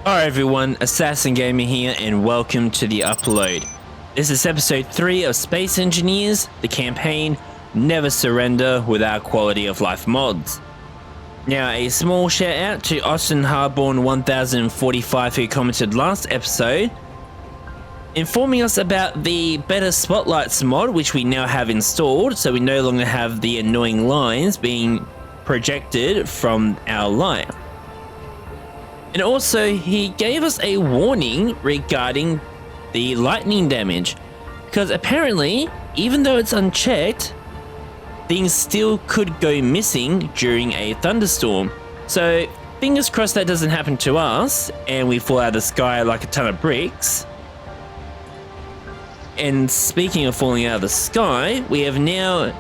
Alright everyone, Assassin Gamer here and welcome to the upload. This is episode 3 of Space Engineers, the campaign Never Surrender Without Quality of Life mods. Now a small shout out to Austin Harborn 1045 who commented last episode, informing us about the Better Spotlights mod which we now have installed, so we no longer have the annoying lines being projected from our light. And also, he gave us a warning regarding the lightning damage, because apparently, even though it's unchecked, things still could go missing during a thunderstorm. So, fingers crossed that doesn't happen to us, and we fall out of the sky like a ton of bricks. And speaking of falling out of the sky, we have now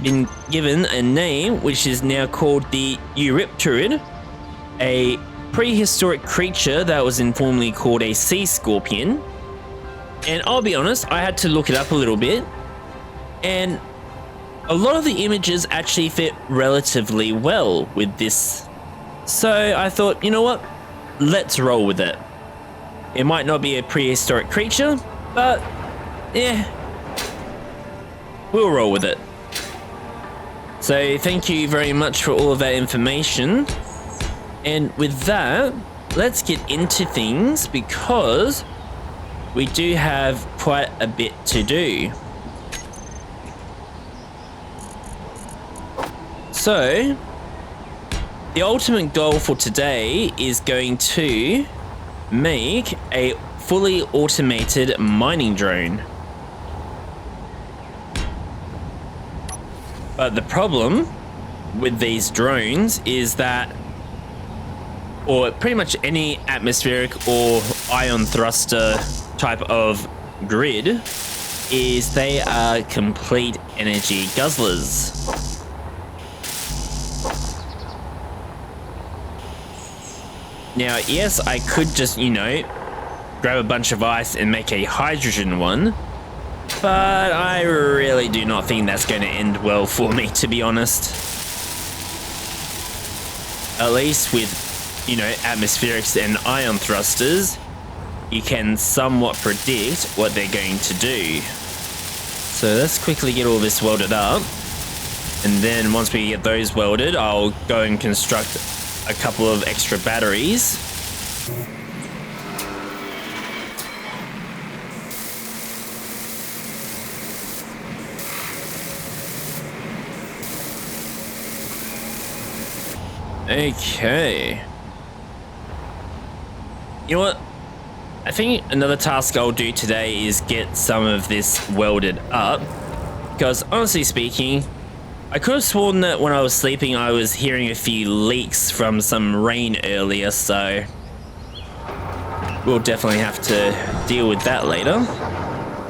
been given a name, which is now called the Eurypterid, a prehistoric creature that was informally called a sea scorpion. And I'll be honest, I had to look it up a little bit, and a lot of the images actually fit relatively well with this. So I thought, you know what, let's roll with it. It might not be a prehistoric creature, but yeah, we'll roll with it. So thank you very much for all of that information. And with that, let's get into things because we do have quite a bit to do. So, the ultimate goal for today is going to make a fully automated mining drone. But the problem with these drones is that, or pretty much any atmospheric or ion thruster type of grid, is they are complete energy guzzlers. Now, yes, I could just, grab a bunch of ice and make a hydrogen one, but I really do not think that's going to end well for me, to be honest. At least with atmospherics and ion thrusters, you can somewhat predict what they're going to do. So let's quickly get all this welded up, and then once we get those welded, I'll go and construct a couple of extra batteries. Okay. You know what? I think another task I'll do today is get some of this welded up, because honestly speaking, I could have sworn that when I was sleeping I was hearing a few leaks from some rain earlier, so we'll definitely have to deal with that later.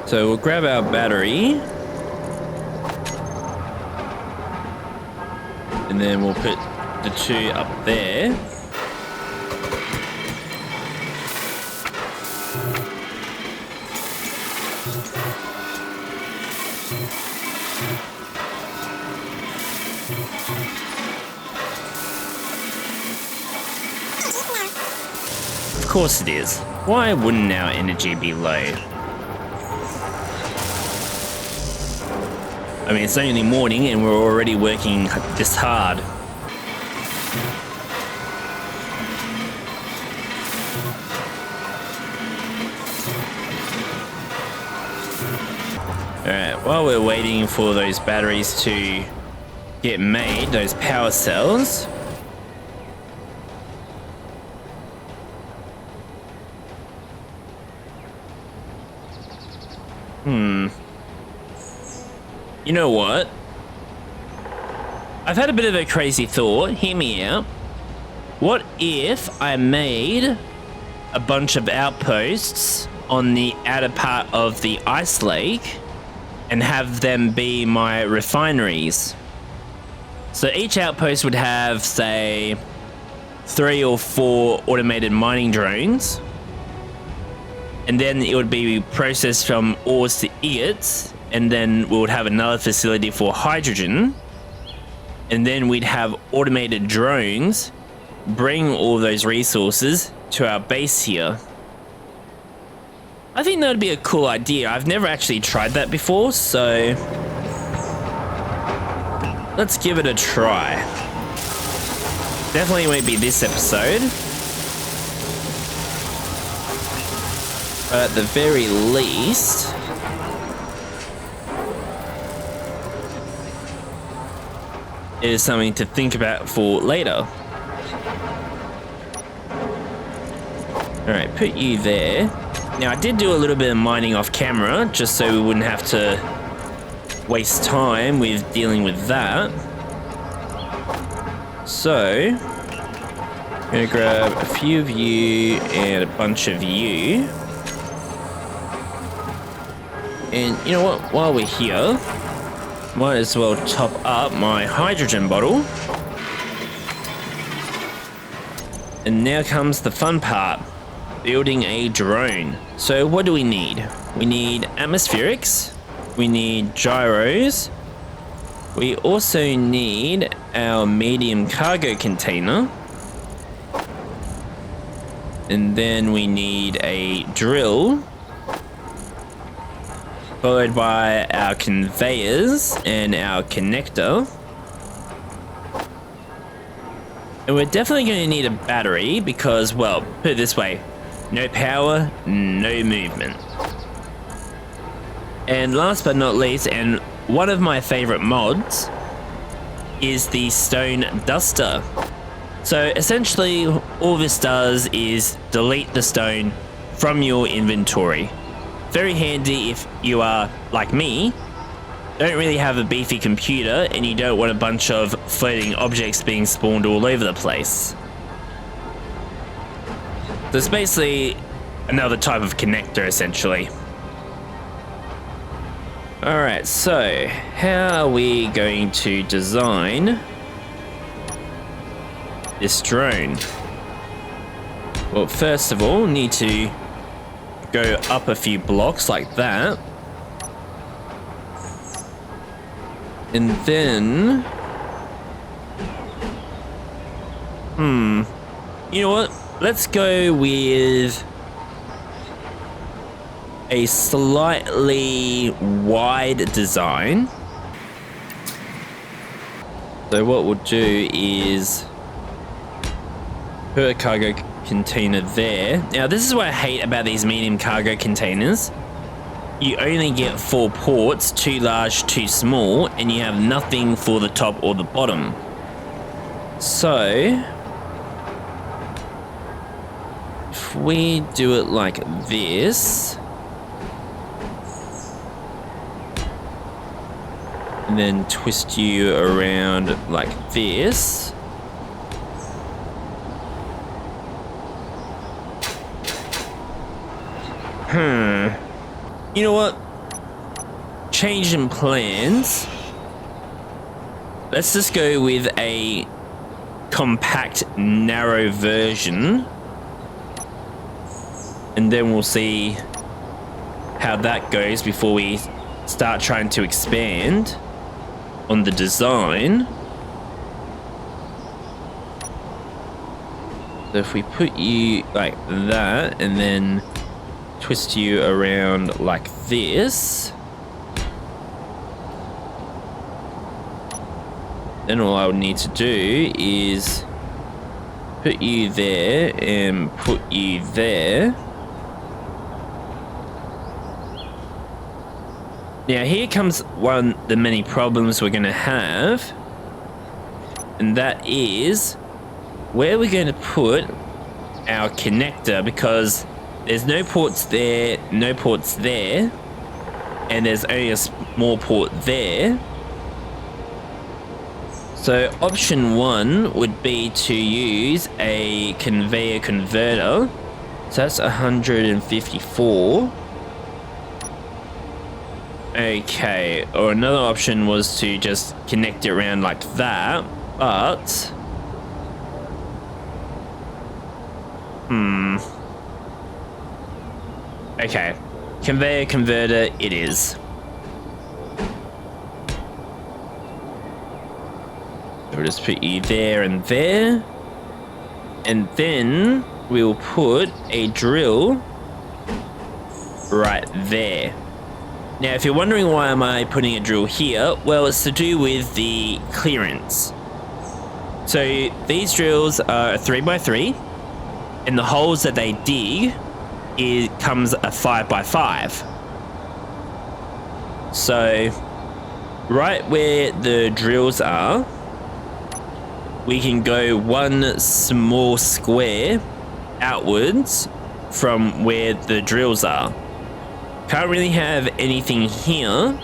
So we'll grab our battery, and then we'll put the two up there. Of course it is. Why wouldn't our energy be low? I mean, it's only morning and we're already working this hard. Alright, while we're waiting for those batteries to get made, those power cells, you know what? I've had a bit of a crazy thought. Hear me out. What if I made a bunch of outposts on the outer part of the ice lake and have them be my refineries? So each outpost would have, say, 3 or 4 automated mining drones, and then it would be processed from ores to ingots, and then we would have another facility for hydrogen, and then we'd have automated drones bring all those resources to our base here. I think that would be a cool idea. I've never actually tried that before, so let's give it a try. Definitely won't be this episode, but at the very least, it is something to think about for later. Alright, put you there. Now, I did do a little bit of mining off camera, just so we wouldn't have to waste time with dealing with that. So, I'm gonna grab a few of you and a bunch of you. And you know what? While we're here, might as well top up my hydrogen bottle. And now comes the fun part. Building a drone. So what do we need? We need atmospherics. We need gyros. We also need our medium cargo container. And then we need a drill. Followed by our conveyors and our connector. And we're definitely going to need a battery because, well, put it this way. No power, no movement. And last but not least, and one of my favorite mods, is the stone duster. So essentially, all this does is delete the stone from your inventory. Very handy if you are, like me, don't really have a beefy computer and you don't want a bunch of floating objects being spawned all over the place. So it's basically another type of connector, essentially. Alright, so how are we going to design this drone? Well, first of all, need to go up a few blocks like that. And then... You know what? Let's go with a slightly wide design. So what we'll do is put a cargo container there. Now this is what I hate about these medium cargo containers. You only get 4 ports, too large, too small, and you have nothing for the top or the bottom. So if we do it like this, and then twist you around like this, you know what? Change in plans. Let's just go with a compact, narrow version. And then we'll see how that goes before we start trying to expand on the design. So if we put you like that and then twist you around like this, then all I would need to do is put you there and put you there. Now here comes one of the many problems we're going to have, and that is where we're going to put our connector, because there's no ports there, no ports there, and there's only a small port there. So option 1 would be to use a conveyor converter. So that's 154. Okay, or another option was to just connect it around like that, but okay, conveyor converter it is. We'll just put you there and there. And then we'll put a drill right there. Now, if you're wondering why am I putting a drill here, well, it's to do with the clearance. So these drills are a 3x3, and the holes that they dig, it comes a 5x5. So right where the drills are, we can go one small square outwards from where the drills are. Can't really have anything here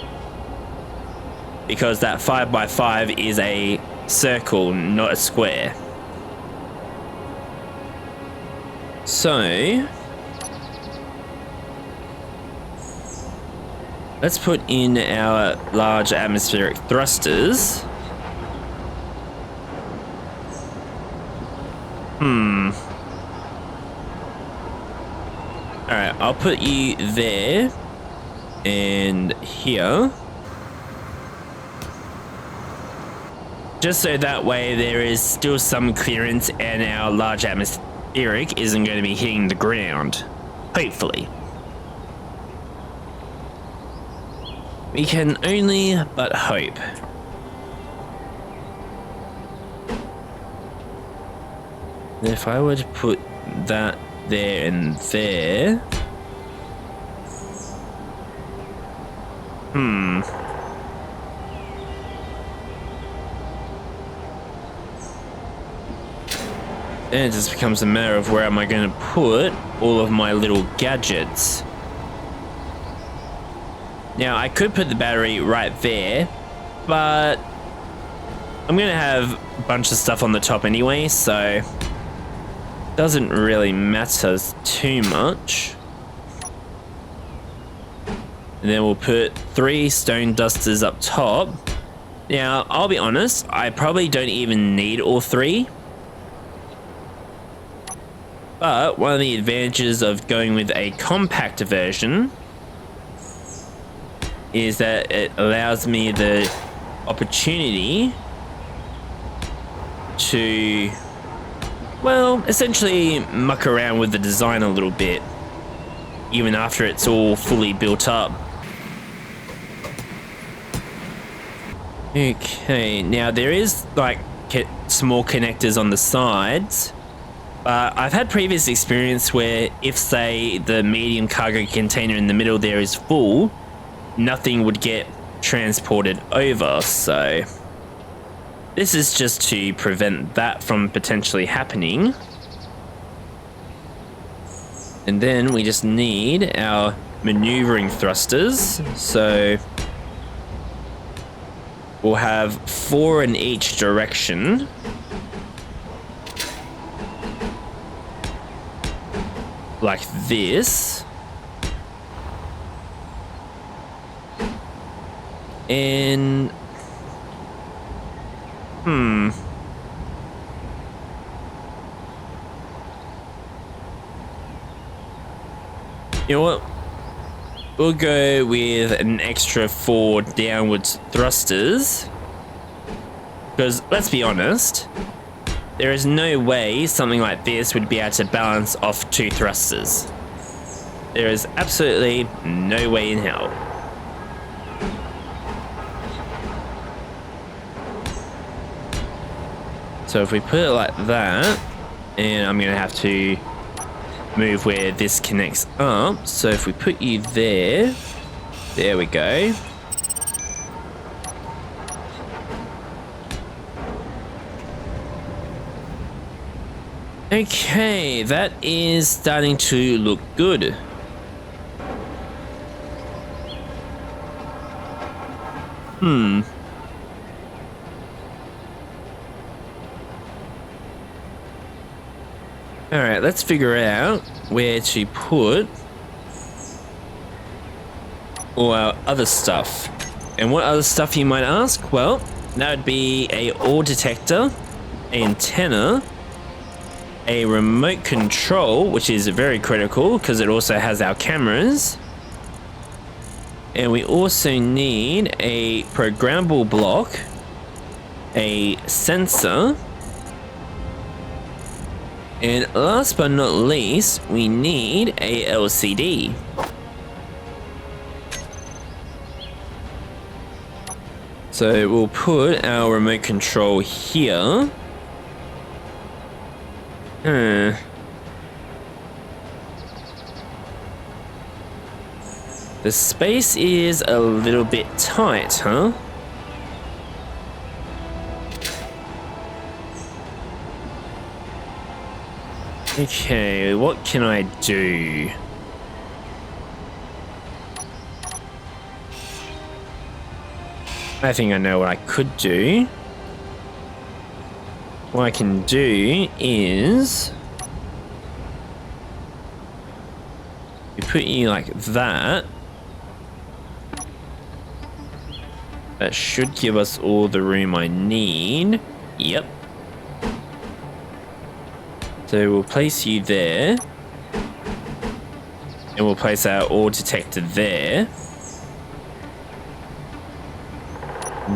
because that 5x5 is a circle, not a square. So let's put in our large atmospheric thrusters. Alright, I'll put you there and here. Just so that way there is still some clearance and our large atmospheric isn't going to be hitting the ground. Hopefully. We can only but hope. If I were to put that there and there. Then it just becomes a matter of where am I going to put all of my little gadgets. Now, I could put the battery right there, but I'm going to have a bunch of stuff on the top anyway, so doesn't really matter too much. And then we'll put 3 stone dusters up top. Now, I'll be honest, I probably don't even need all 3. But one of the advantages of going with a compact version is that it allows me the opportunity to, well, essentially muck around with the design a little bit, even after it's all fully built up. Okay, now there is like small connectors on the sides, but I've had previous experience where if, say, the medium cargo container in the middle there is full, nothing would get transported over, so this is just to prevent that from potentially happening. And then we just need our maneuvering thrusters, so we'll have 4 in each direction. Like this. And you know what? We'll go with an extra 4 downwards thrusters. Because let's be honest, there is no way something like this would be able to balance off 2 thrusters. There is absolutely no way in hell. So if we put it like that, and I'm going to have to move where this connects up. So if we put you there, there we go. Okay, that is starting to look good. Alright, let's figure out where to put all our other stuff. And what other stuff, you might ask? Well, that would be a ore detector, antenna, a remote control, which is very critical because it also has our cameras. And we also need a programmable block, a sensor, And last but not least, we need a LCD. So we'll put our remote control here. The space is a little bit tight, huh? Okay, what can I do? I think I know what I could do. What I can do is we put you like that. That should give us all the room I need. Yep. So we'll place you there. And we'll place our ore detector there.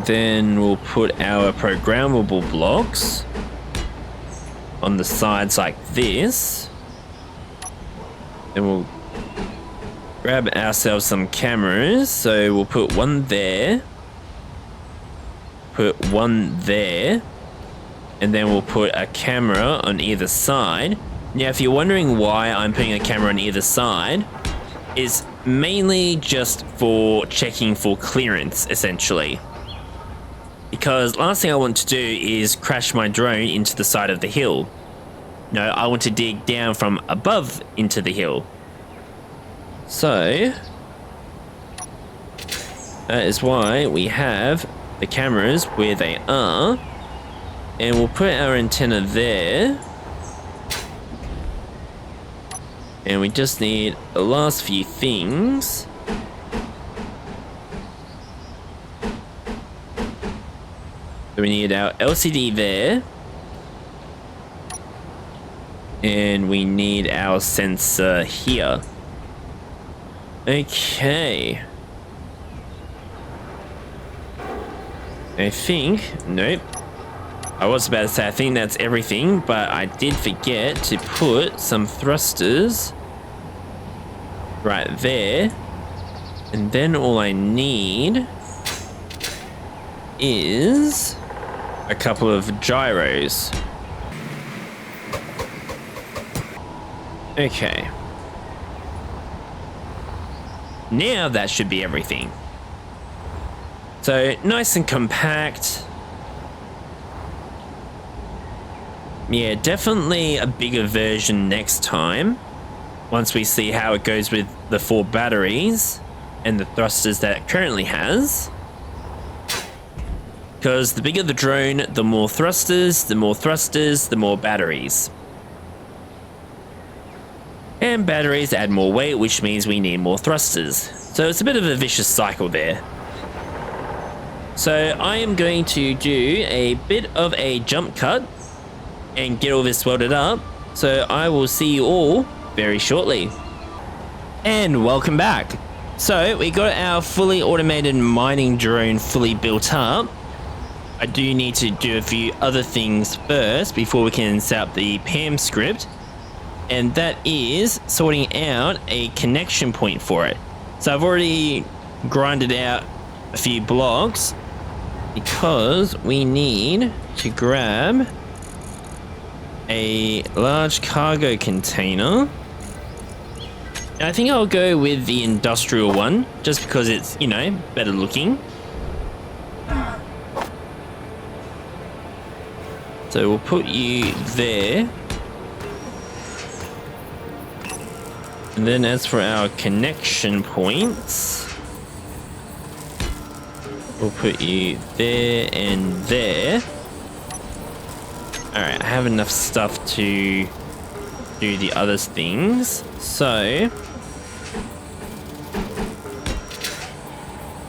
Then we'll put our programmable blocks on the sides like this. Then we'll grab ourselves some cameras. So we'll put one there. Put one there. And then we'll put a camera on either side. Now, if you're wondering why I'm putting a camera on either side, it's mainly just for checking for clearance, essentially. Because last thing I want to do is crash my drone into the side of the hill. No, I want to dig down from above into the hill. So that is why we have the cameras where they are. And we'll put our antenna there. And we just need the last few things. So we need our LCD there. And we need our sensor here. Okay. I think, nope. I was about to say I think that's everything, but I did forget to put some thrusters right there. And then all I need is a couple of gyros. Okay. Now that should be everything. So nice and compact. Yeah, definitely a bigger version next time. Once we see how it goes with the 4 batteries and the thrusters that it currently has. Because the bigger the drone, the more thrusters, the more thrusters, the more batteries. And batteries add more weight, which means we need more thrusters. So it's a bit of a vicious cycle there. So I am going to do a bit of a jump cut and get all this welded up. So I will see you all very shortly. And welcome back. So we got our fully automated mining drone fully built up. I do need to do a few other things first before we can set up the PAM script. And that is sorting out a connection point for it. So I've already grinded out a few blocks because we need to grab a large cargo container. I think I'll go with the industrial one just because it's, you know, better looking. So we'll put you there. And then as for our connection points, we'll put you there and there. Alright, I have enough stuff to do the other things. So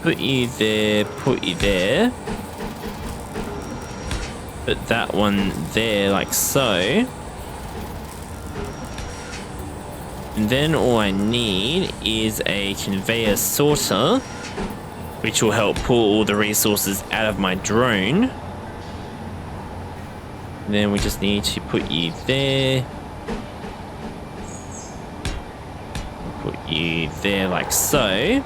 put you there, put you there. Put that one there like so. And then all I need is a conveyor sorter, which will help pull all the resources out of my drone. And then we just need to put you there you there like so.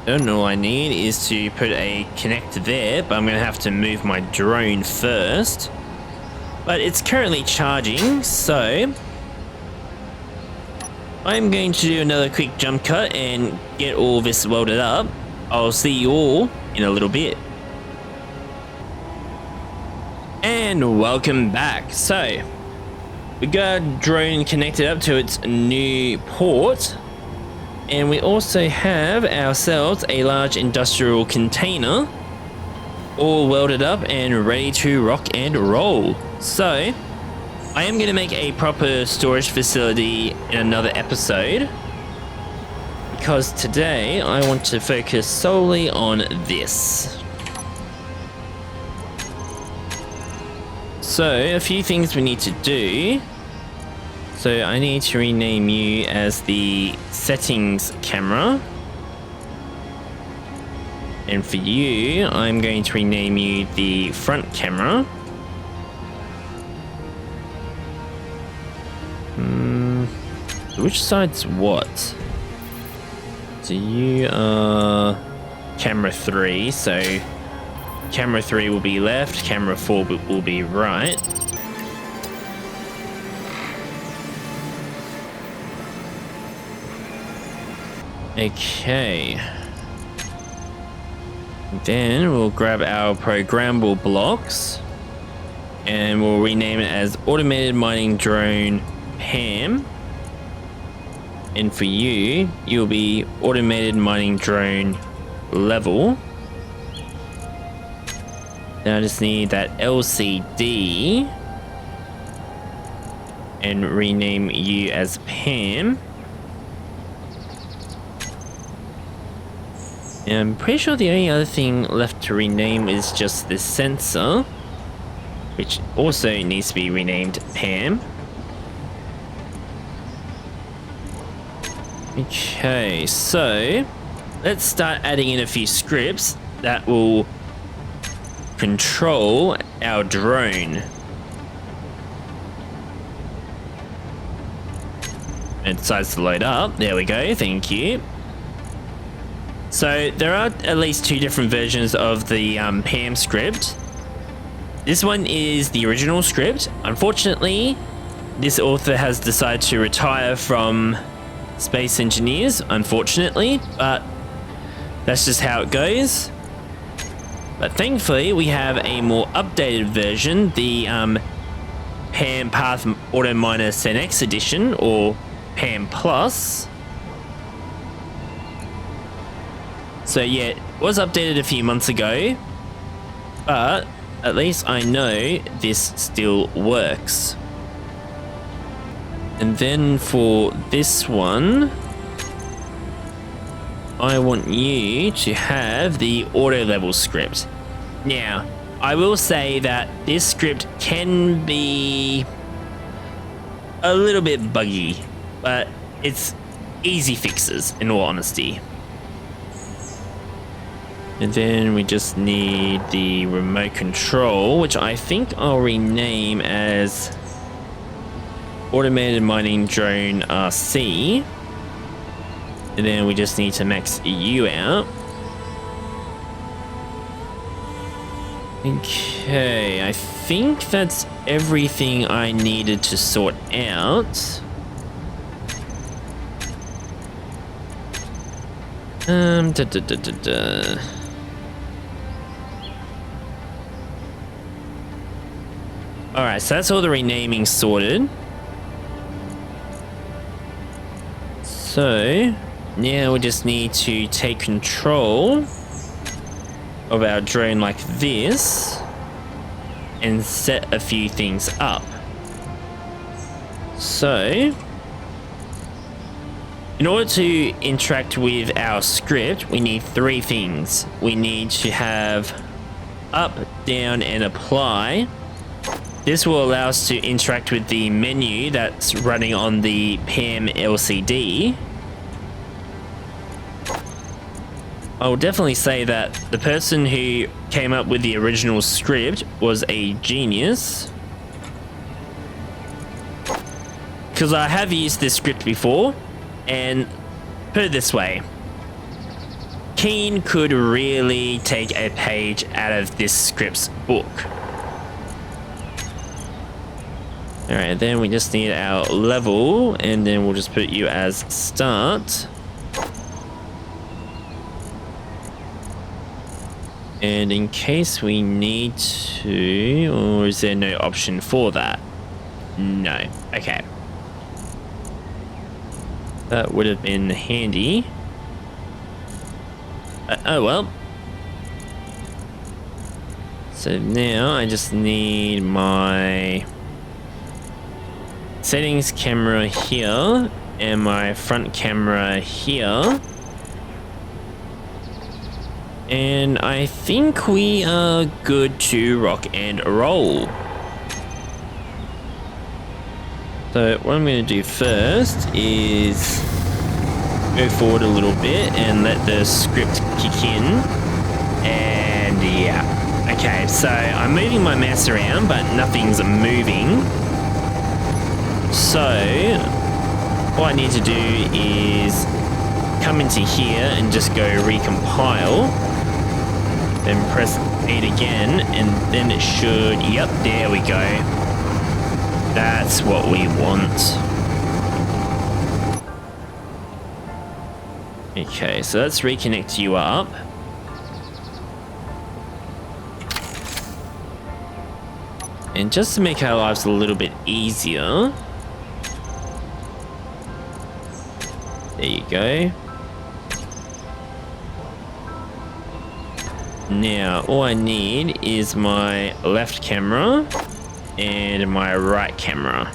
And all I need is to put a connector there, but I'm going to have to move my drone first. But it's currently charging, so I'm going to do another quick jump cut and get all this welded up. I'll see you all in a little bit. And welcome back. So we got our drone connected up to its new port, and we also have ourselves a large industrial container all welded up and ready to rock and roll. So I am going to make a proper storage facility in another episode, because today I want to focus solely on this. So a few things we need to do. So I need to rename you as the settings camera. And for you, I'm going to rename you the front camera. Which side's what? So you are camera 3, so camera 3 will be left, camera 4 will be right. Okay. Then we'll grab our programmable blocks and we'll rename it as Automated Mining Drone PAM. And for you, you'll be Automated Mining Drone Level. Now I just need that LCD and rename you as PAM. And I'm pretty sure the only other thing left to rename is just this sensor, which also needs to be renamed PAM. Okay, so let's start adding in a few scripts that will control our drone. It decides to load up. There we go. Thank you. So there are at least 2 different versions of the PAM script. This one is the original script. Unfortunately, this author has decided to retire from Space Engineers, unfortunately, but that's just how it goes. But thankfully, we have a more updated version, the PAM Path Auto Miner SenX edition, or PAM Plus. So yeah, it was updated a few months ago, but at least I know this still works. And then for this one, I want you to have the auto level script. Now, I will say that this script can be a little bit buggy, but it's easy fixes in all honesty. And then we just need the remote control, which I think I'll rename as Automated Mining Drone RC. And then we just need to max you out. Okay, I think that's everything I needed to sort out. Alright, so that's all the renaming sorted. So now we just need to take control of our drone like this and set a few things up. So in order to interact with our script, we need 3 things. We need to have up, down, and apply. This will allow us to interact with the menu that's running on the PAM LCD. I will definitely say that the person who came up with the original script was a genius. because I have used this script before, and put it this way, Keen could really take a page out of this script's book. Alright, then we just need our level, and then we'll just put you as start. And in case we need to, or is there no option for that? No. Okay. That would have been handy. Oh well. So now I just need my settings camera here and my front camera here. And I think we are good to rock and roll. So what I'm going to do first is go forward a little bit and let the script kick in. And yeah. Okay, so I'm moving my mouse around, but nothing's moving. So what I need to do is come into here and just go recompile. Then press 8 again, and then it should, yep, there we go. That's what we want. Okay, so let's reconnect you up. And just to make our lives a little bit easier, there you go. Now, all I need is my left camera and my right camera.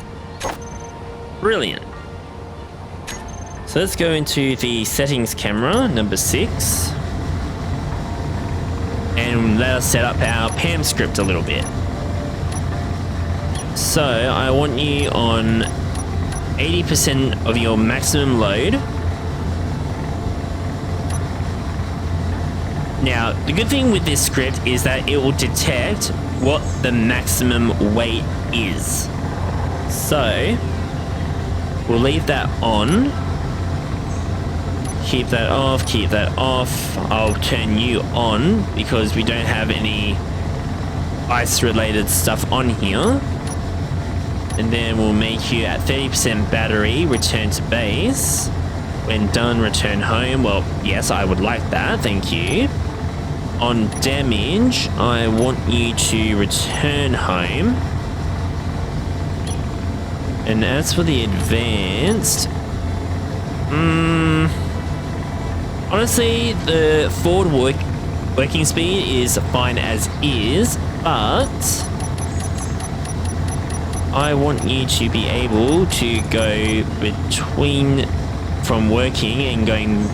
Brilliant. So let's go into the settings camera, number 6. And let us set up our PAM script a little bit. So I want you on 80% of your maximum load. Now, the good thing with this script is that it will detect what the maximum weight is. So, we'll leave that on. Keep that off, keep that off. I'll turn you on because we don't have any ice-related stuff on here. And then we'll make you at 30% battery, return to base. When done, return home. Well, yes, I would like that, thank you. On damage, I want you to return home. And as for the advanced, honestly, the forward working speed is fine as is, but I want you to be able to go between from working and going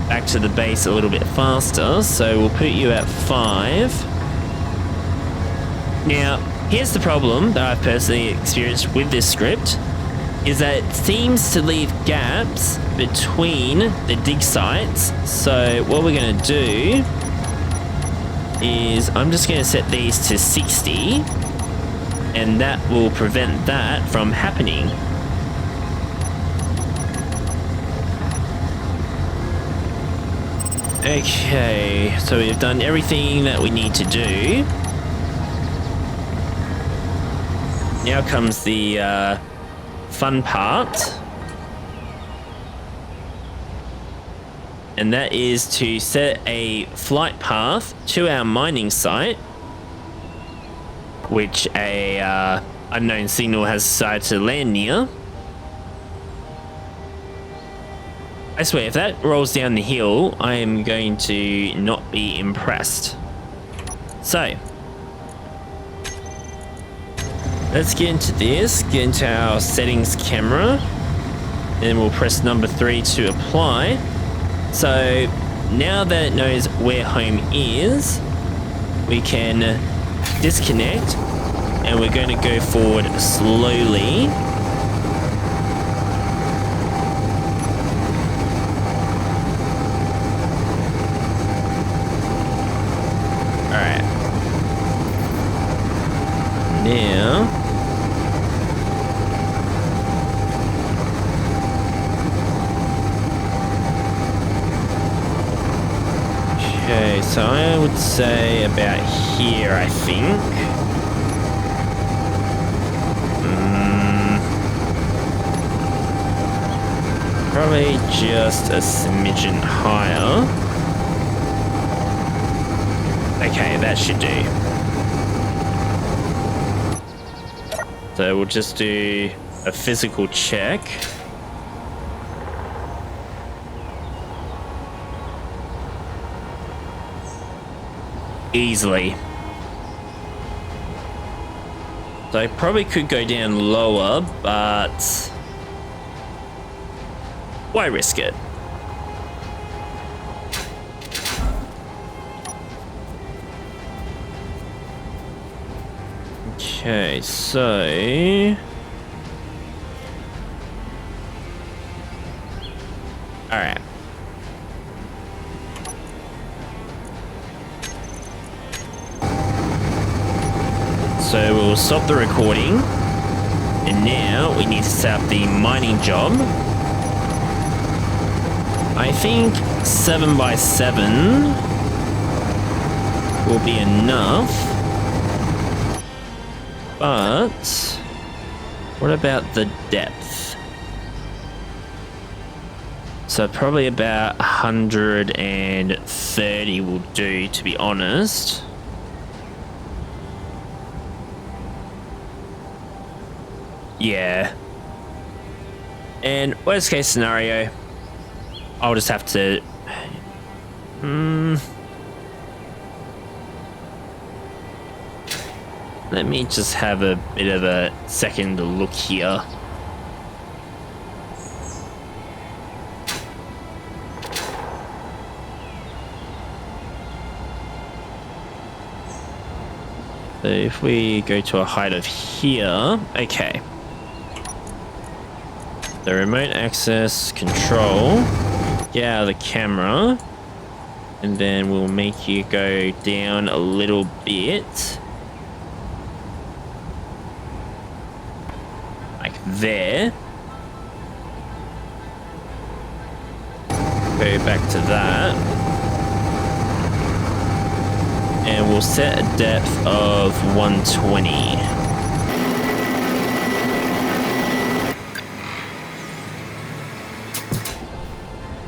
back to the base a little bit faster, so we'll put you at 5. Now, here's the problem that I've personally experienced with this script, is that it seems to leave gaps between the dig sites. So what we're going to do is I'm just going to set these to 60, and that will prevent that from happening. Okay, so we've done everything that we need to do. Now comes the fun part. And that is to set a flight path to our mining site, which a unknown signal has decided to land near. I swear, if that rolls down the hill, I am going to not be impressed. So, let's get into this, get into our settings camera, and we'll press number 3 to apply. So, now that it knows where home is, we can disconnect, and we're going to go forward slowly. would say about here, I think. Probably just a smidgen higher. Okay, that should do. So we'll just do a physical check. Easily. So I probably could go down lower, but why risk it? Okay, so all right. So we'll stop the recording, and now we need to set up the mining job. I think 7x7 will be enough, but what about the depth? So probably about 130 will do, to be honest. Yeah. And worst case scenario, I'll just have to... Let me just have a bit of a second look here. So if we go to a height of here, okay. The remote access control, get out of the camera, and then we'll make you go down a little bit. Like there. Go back to that. And we'll set a depth of 120.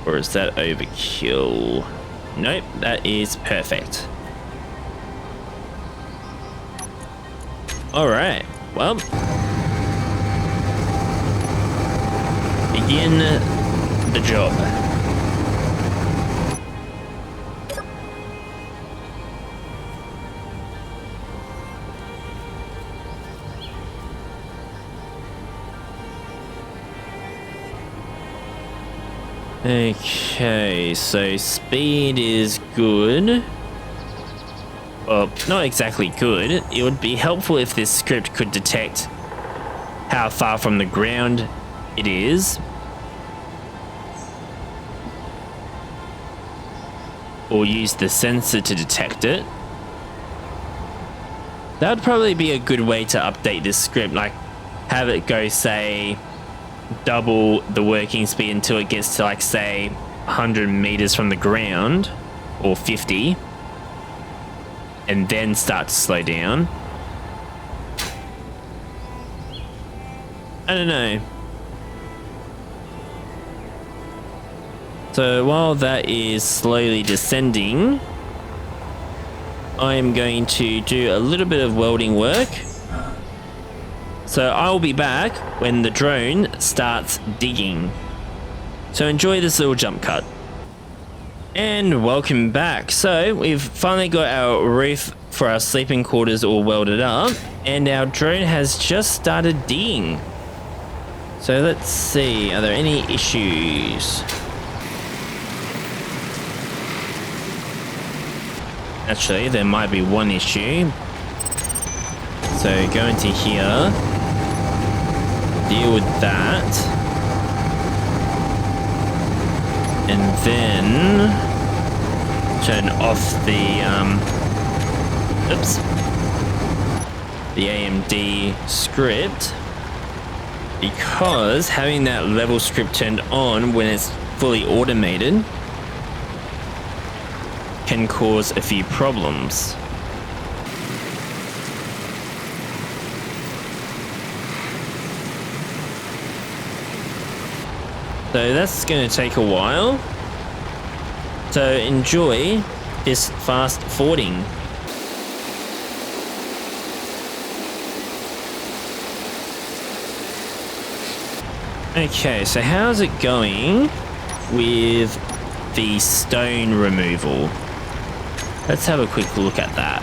Or is that overkill? Nope, that is perfect. Alright, well. Begin the job. Okay, so speed is good. Well, not exactly good. It would be helpful if this script could detect how far from the ground it is. Or use the sensor to detect it. That would probably be a good way to update this script, like have it go, say, double the working speed until it gets to, like, say 100 meters from the ground, or 50, and then start to slow down. I don't know. So while that is slowly descending, I'm going to do a little bit of welding work. So I'll be back when the drone starts digging. So enjoy this little jump cut. And welcome back. So we've finally got our roof for our sleeping quarters all welded up, and our drone has just started digging. So let's see, are there any issues? Actually, there might be one issue. So go into here. Deal with that, and then turn off the AMD script, because having that level script turned on when it's fully automated can cause a few problems. So that's going to take a while. So enjoy this fast forwarding. Okay, so how's it going with the stone removal? Let's have a quick look at that.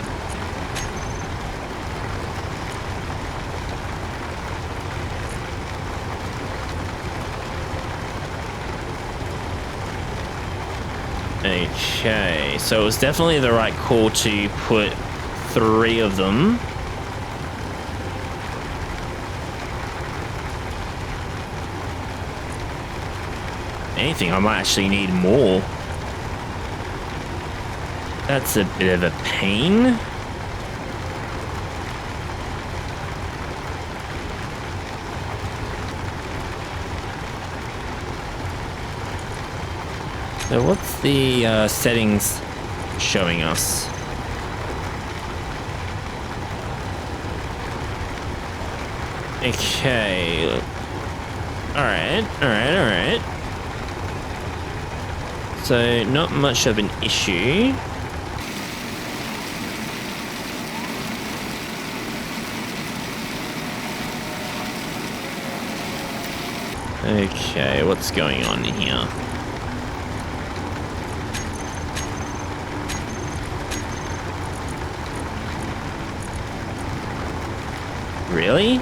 Okay, so it was definitely the right call to put 3 of them. Anything, I might actually need more. That's a bit of a pain. So what's the settings showing us? Okay. Alright. So not much of an issue. Okay, what's going on here? Really?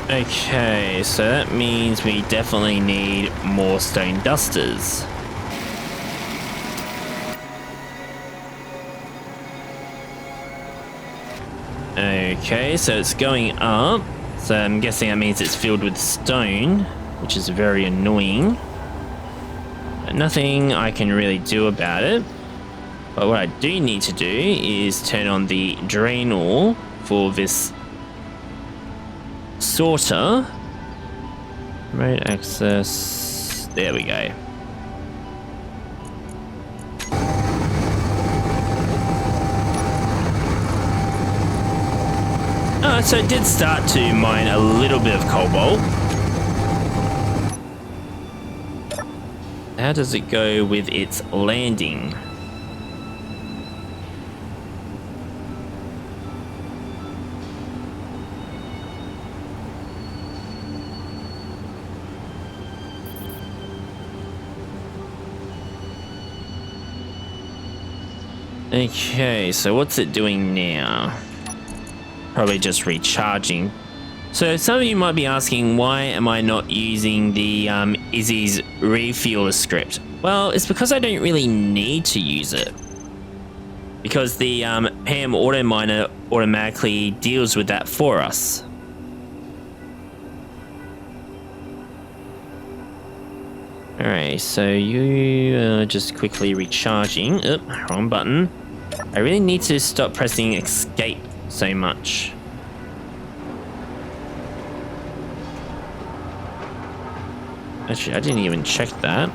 Okay, so that means we definitely need more stone dusters. Okay, so it's going up. So I'm guessing that means it's filled with stone, which is very annoying. But nothing I can really do about it. But what I do need to do is turn on the drainal for this sorter. Remote access. There we go. Oh, so it did start to mine a little bit of cobalt. How does it go with its landing? Okay, so what's it doing now? Probably just recharging. So some of you might be asking, why am I not using the Izzy's refueler script? Well, it's because I don't really need to use it. Because the Pam Auto Miner automatically deals with that for us. Alright, so you are just quickly recharging. Oop, wrong button. I really need to stop pressing escape so much. Actually, I didn't even check that.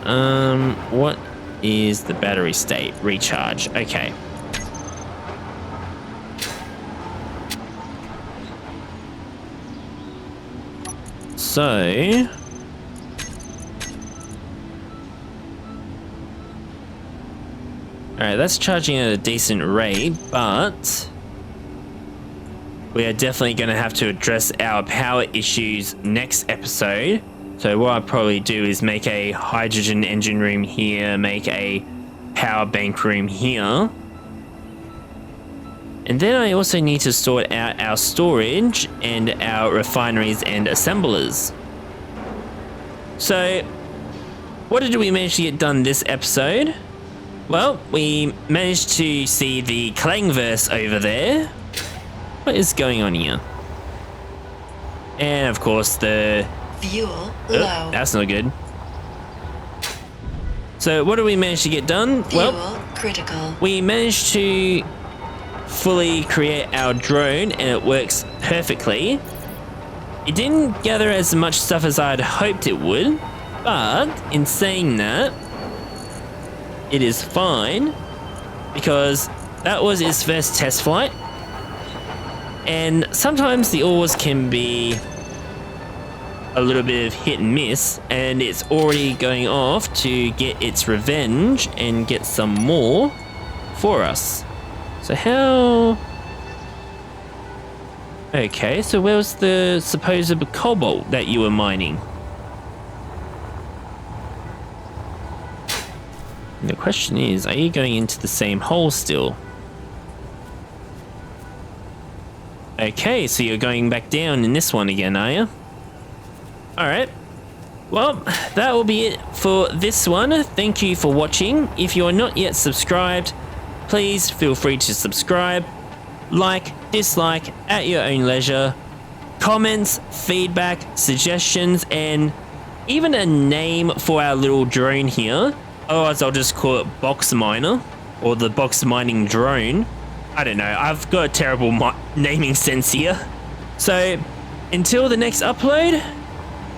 What is the battery state? Recharge. Okay. So... Alright, that's charging at a decent rate, but we are definitely going to have to address our power issues next episode. So what I'll probably do is make a hydrogen engine room here, make a power bank room here. And then I also need to sort out our storage and our refineries and assemblers. So, what did we manage to get done this episode? Well, we managed to see the Clangverse over there. What is going on here? And of course the... Fuel low. That's not good. So what did we manage to get done? Fuel well, critical. We managed to fully create our drone and it works perfectly. It didn't gather as much stuff as I'd hoped it would, But in saying that, it is fine because that was his first test flight. And sometimes the ores can be a little bit of hit and miss, and it's already going off to get its revenge and get some more for us. So how... Okay, so where was the supposed cobalt that you were mining? And the question is, are you going into the same hole still? Okay, so you're going back down in this one again, are you? Alright. Well, that will be it for this one. Thank you for watching. If you are not yet subscribed, please feel free to subscribe. Like, dislike, at your own leisure. Comments, feedback, suggestions, and even a name for our little drone here. Otherwise, I'll just call it Box Miner, or the Box Mining Drone. I don't know, I've got a terrible naming sense here. So, until the next upload,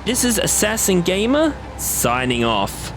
this is Assassin Gamer, signing off.